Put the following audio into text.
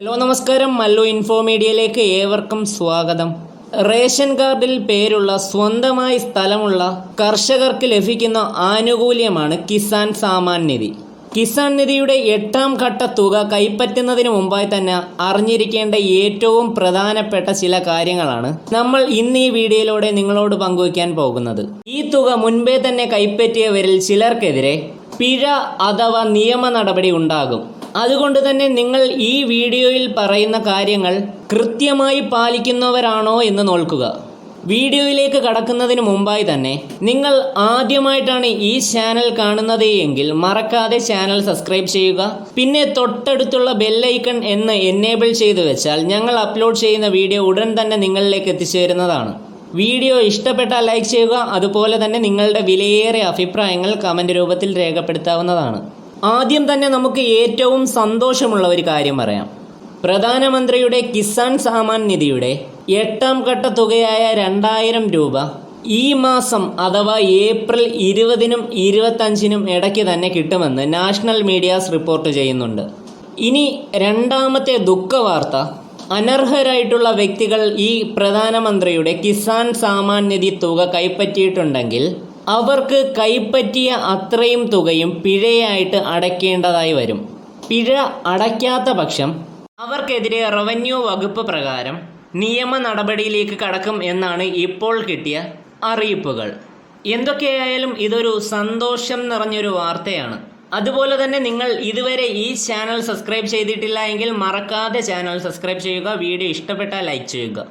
Hello നമസ്കാരം, Mallu info മീഡിയയിലേക്ക് ഏവർക്കും സ്വാഗതം. റേഷൻ കാർഡിൽ പേരുള്ള സ്വന്തമായി സ്ഥലമുള്ള കർഷകർക്ക് ലഭിക്കുന്ന ആനുകൂല്യമാണ് കിസാൻ സാമാൻ നിധി. കിസാൻ നിധിയുടെ 8ാം ഘട്ട തുക കൈപ്പറ്റുന്നതിന് മുമ്പായി തന്നെ അറിഞ്ഞിരിക്കേണ്ട ഏറ്റവും പ്രധാനപ്പെട്ട ചില കാര്യങ്ങളാണ് നമ്മൾ ഇന്ന് ഈ വീഡിയോയിലൂടെ നിങ്ങളോട് പങ്കുവയ്ക്കാൻ പോകുന്നത്. ഈ തുക മുൻപേ തന്നെ കൈപ്പറ്റിയവരിൽ ചിലർക്കെതിരെ പിഴ അഥവാ നിയമ നടപടി ഉണ്ടാകും. അതുകൊണ്ട് തന്നെ നിങ്ങൾ ഈ വീഡിയോയിൽ പറയുന്ന കാര്യങ്ങൾ കൃത്യമായി പാലിക്കുന്നവരാണോ എന്ന് നോക്കുക. വീഡിയോയിലേക്ക് കടക്കുന്നതിന് മുമ്പായി തന്നെ നിങ്ങൾ ആദ്യമായിട്ടാണ് ഈ ചാനൽ കാണുന്നത് എങ്കിൽ മറക്കാതെ ചാനൽ സബ്സ്ക്രൈബ് ചെയ്യുക. പിന്നെ തൊട്ടടുത്തുള്ള ബെല്ലൈക്കൺ എന്ന് എനേബിൾ ചെയ്തു വെച്ചാൽ ഞങ്ങൾ അപ്ലോഡ് ചെയ്യുന്ന വീഡിയോ ഉടൻ തന്നെ നിങ്ങളിലേക്ക് എത്തിച്ചേരുന്നതാണ്. വീഡിയോ ഇഷ്ടപ്പെട്ടാൽ ലൈക്ക് ചെയ്യുക. അതുപോലെ തന്നെ നിങ്ങളുടെ വിലയേറിയ അഭിപ്രായങ്ങൾ കമൻറ്റ് രൂപത്തിൽ രേഖപ്പെടുത്താവുന്നതാണ്. ആദ്യം തന്നെ നമുക്ക് ഏറ്റവും സന്തോഷമുള്ള ഒരു കാര്യം പറയാം. പ്രധാനമന്ത്രിയുടെ കിസാൻ സാമാൻ നിധിയുടെ 8ാം ഘട്ട തുകയായ 2000 രൂപ ഈ മാസം അഥവാ ഏപ്രിൽ 20-നും 25-നും ഇടയ്ക്ക് തന്നെ കിട്ടുമെന്ന് നാഷണൽ മീഡിയാസ് റിപ്പോർട്ട് ചെയ്യുന്നുണ്ട്. ഇനി രണ്ടാമത്തെ ദുഃഖവാർത്ത, അനർഹരായിട്ടുള്ള വ്യക്തികൾ ഈ പ്രധാനമന്ത്രിയുടെ കിസാൻ സാമാൻ നിധി തുക കൈപ്പറ്റിയിട്ടുണ്ടെങ്കിൽ അവർക്ക് കൈപ്പറ്റിയ അത്രയും തുകയും പിഴയായിട്ട് അടയ്ക്കേണ്ടതായി വരും. പിഴ അടയ്ക്കാത്ത പക്ഷം അവർക്കെതിരെ റവന്യൂ വകുപ്പ് പ്രകാരം നിയമ നടപടിയിലേക്ക് കടക്കും എന്നാണ് ഇപ്പോൾ കിട്ടിയ അറിയിപ്പുകൾ. എന്തൊക്കെയായാലും ഇതൊരു സന്തോഷം നിറഞ്ഞൊരു വാർത്തയാണ്. അതുപോലെ തന്നെ നിങ്ങൾ ഇതുവരെ ഈ ചാനൽ സബ്സ്ക്രൈബ് ചെയ്തിട്ടില്ല എങ്കിൽ മറക്കാതെ ചാനൽ സബ്സ്ക്രൈബ് ചെയ്യുക. വീഡിയോ ഇഷ്ടപ്പെട്ടാൽ ലൈക്ക് ചെയ്യുക.